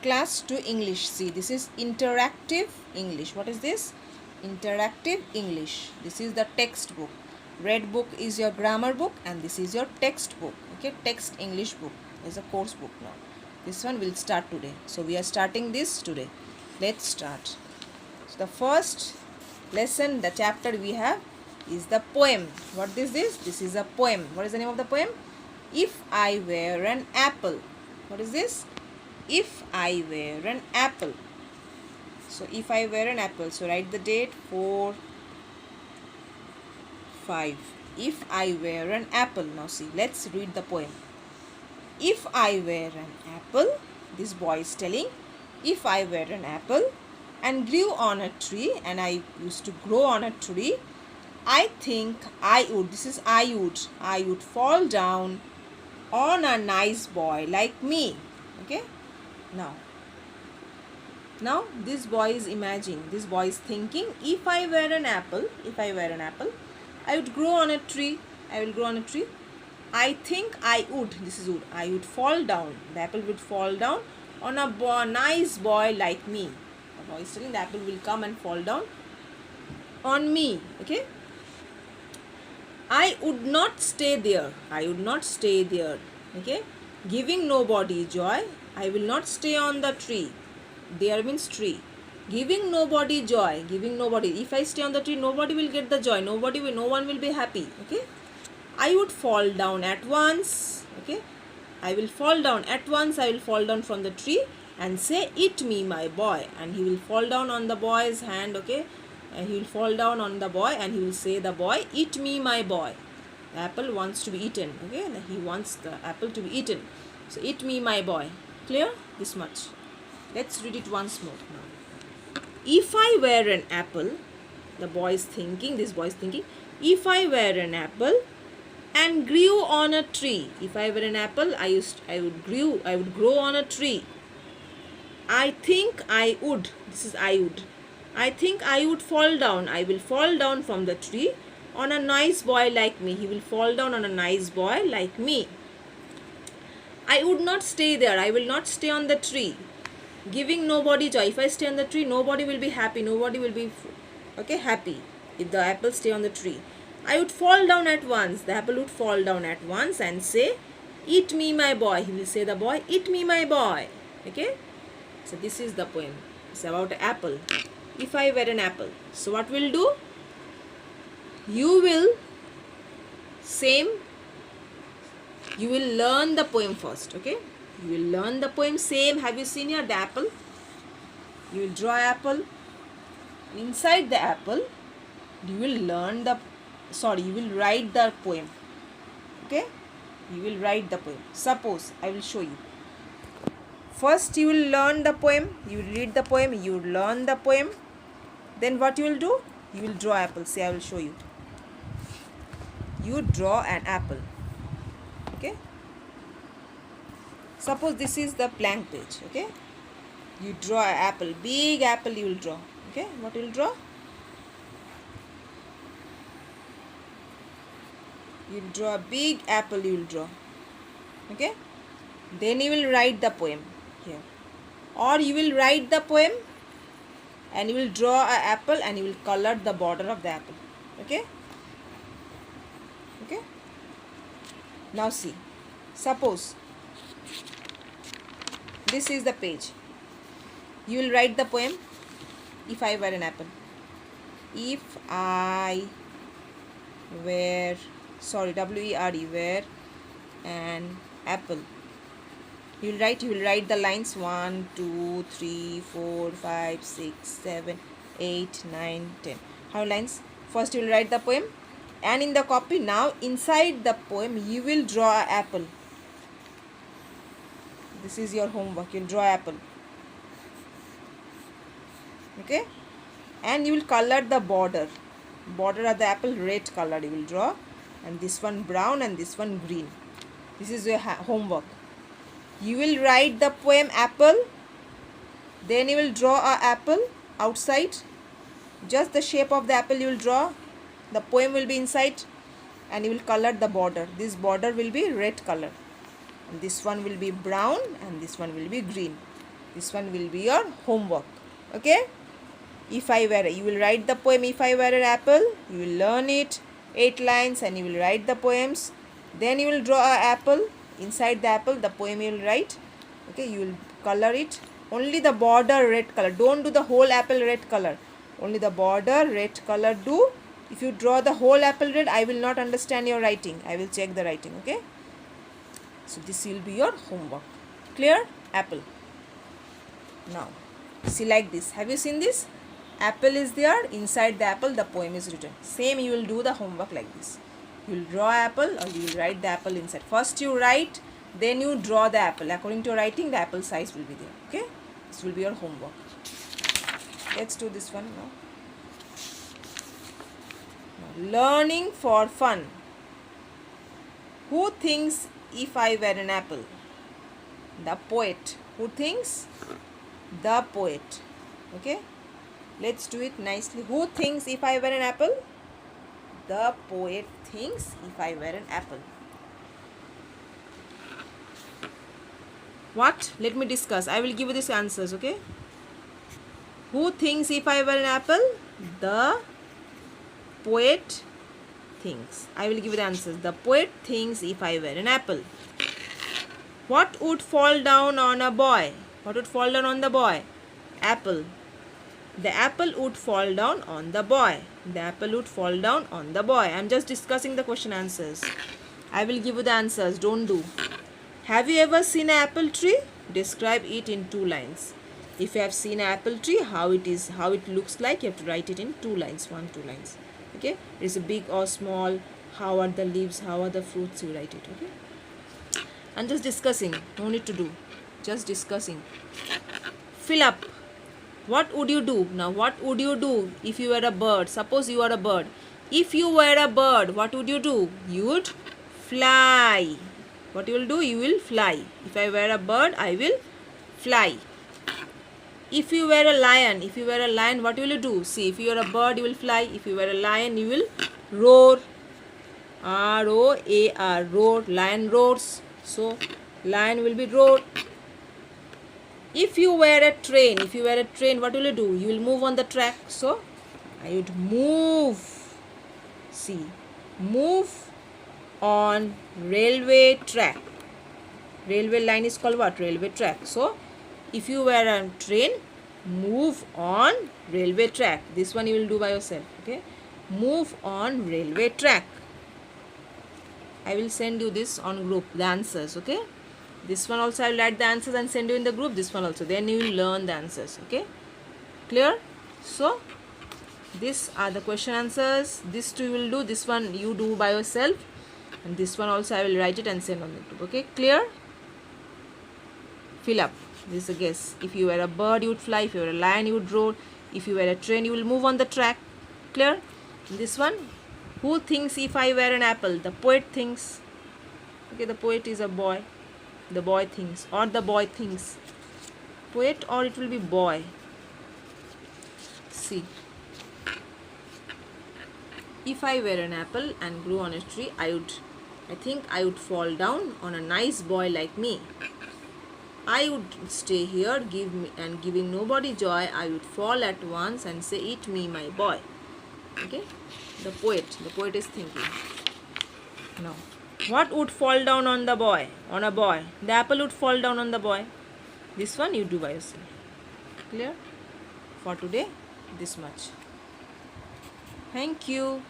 Class 2 English. See, this is interactive English. What is this? Interactive English. This is the textbook. Red book is your grammar book and this is your textbook. Okay, text English book is a course book now. This one will start today. So we are starting this today. Let's start. So the first lesson, the chapter we have is the poem. What is this? This is a poem. What is the name of the poem? If I were an apple. What is this? If I were an apple. So if I were an apple, so write the date 4/5. If I were an apple. Now see, let's read the poem. If I were an apple, this boy is telling, if I were an apple and grew on a tree, and I used to grow on a tree, I think I would, this is I would fall down on a nice boy like me. Okay, now this boy is imagining, this boy is thinking, if I were an apple, I would grow on a tree. I will grow on a tree. I think I would, this is would, I would fall down, the apple would fall down on a nice boy like me. The boy is telling the apple will come and fall down on me. Okay, I would not stay there. Okay, giving nobody joy. I will not stay on the tree. There means tree. Giving nobody joy. If I stay on the tree, nobody will get the joy. No one will be happy. Okay, I would fall down at once. Okay, I will fall down at once. I will fall down from the tree and say, eat me, my boy. And he will fall down on the boy's hand. Okay, and he will fall down on the boy and he will say, the boy, eat me, my boy. The apple wants to be eaten. Okay, he wants the apple to be eaten. So eat me, my boy. Clear? This much. Let's read it once more now. If I were an apple, the boy is thinking, this boy is thinking, if I were an apple and grew on a tree. If I were an apple, I would grow on a tree. I think I would, this is I would. I think I would fall down. I will fall down from the tree on a nice boy like me. He will fall down on a nice boy like me. I would not stay there. I will not stay on the tree. Giving nobody joy. If I stay on the tree, nobody will be happy. Nobody will be happy if the apple stay on the tree. I would fall down at once. The apple would fall down at once and say, eat me, my boy. He will say, the boy, eat me, my boy. Okay. So this is the poem. It's about apple. If I were an apple. So what we'll do? You will learn the poem first. Okay. You will learn the poem same. Have you seen here the apple? You will draw apple. Inside the apple, you will write the poem. Okay? You will write the poem. Suppose, I will show you. First, you will learn the poem. You will read the poem. You will learn the poem. Then what you will do? You will draw apple. See, I will show you. You draw an apple. Okay? Suppose this is the blank page. Okay? You draw an apple. Big apple you will draw. Okay? What you will draw? You will draw a big apple you will draw. Okay? Then you will write the poem here. Or you will write the poem and you will draw an apple and you will color the border of the apple. Okay? Okay? Now see. Suppose this is the page. You will write the poem. If I were an apple. If I were, were an apple. You will write the lines 1, 2, 3, 4, 5, 6, 7, 8, 9, 10. How many lines? First you will write the poem. And in the copy, now inside the poem, you will draw an apple. This is your homework. You will draw apple. Okay? And you will color the border. Border of the apple red color you will draw. And this one brown and this one green. This is your homework. You will write the poem apple. Then you will draw an apple outside. Just the shape of the apple you will draw. The poem will be inside. And you will color the border. This border will be red color. And this one will be brown and this one will be green. This one will be your homework. Okay? If I were, you will write the poem If I Were an Apple. You will learn it 8 lines and you will write the poems. Then you will draw an apple. Inside the apple, the poem you will write. Okay, you will color it. Only the border red color. Don't do the whole apple red color. Only the border red color do. If you draw the whole apple red, I will not understand your writing. I will check the writing. Okay. So this will be your homework. Clear? Apple. Now, see like this. Have you seen this? Apple is there. Inside the apple, the poem is written. Same, you will do the homework like this. You will draw apple or you will write the apple inside. First you write, then you draw the apple. According to your writing, the apple size will be there. Okay? This will be your homework. Let's do this one now. Learning for fun. Who thinks if I were an apple? The poet. Who thinks? The poet. Okay? Let's do it nicely. Who thinks if I were an apple? The poet thinks if I were an apple. What? Let me discuss. I will give you these answers, okay? Who thinks if I were an apple? The poet thinks. I will give you the answers. The poet thinks if I were an apple. What would fall down on a boy? What would fall down on the boy? Apple. The apple would fall down on the boy. The apple would fall down on the boy. I am just discussing the question answers. I will give you the answers. Don't do. Have you ever seen an apple tree? Describe it in 2 lines. If you have seen an apple tree, how it looks like, you have to write it in 2 lines. 1-2 lines. Okay? Is it big or small? How are the leaves? How are the fruits? You write it. Okay? I'm just discussing. No need to do. Just discussing. Fill up. What would you do? Now, what would you do if you were a bird? Suppose you are a bird. If you were a bird, what would you do? You would fly. What you will do? You will fly. If I were a bird, I will fly. If you were a lion, what will you do? See, if you are a bird, you will fly. If you were a lion, you will roar. R-O-A-R, roar. Lion roars. So, lion will be roar. If you were a train, what will you do? You will move on the track. So, I would move. See, move on railway track. Railway line is called what? Railway track. So, if you were a train, move on railway track. This one you will do by yourself. Okay, move on railway track. I will send you this on group, the answers. Okay, this one also I will write the answers and send you in the group. This one also. Then you will learn the answers. Okay, clear? So, these are the question answers. This two you will do. This one you do by yourself. And this one also I will write it and send on the group. Okay, clear? Fill up. This is a guess. If you were a bird, you would fly. If you were a lion, you would roar. If you were a train, you will move on the track. Clear? This one. Who thinks if I were an apple? The poet thinks. Okay, the poet is a boy. The boy thinks. Or the boy thinks. Poet or it will be boy. See. If I were an apple and grew on a tree, I think I would fall down on a nice boy like me. I would stay here, giving nobody joy. I would fall at once and say, "Eat me, my boy." Okay, the poet is thinking. Now, what would fall down on the boy? On a boy, the apple would fall down on the boy. This one you do by yourself. Clear? For today, this much. Thank you.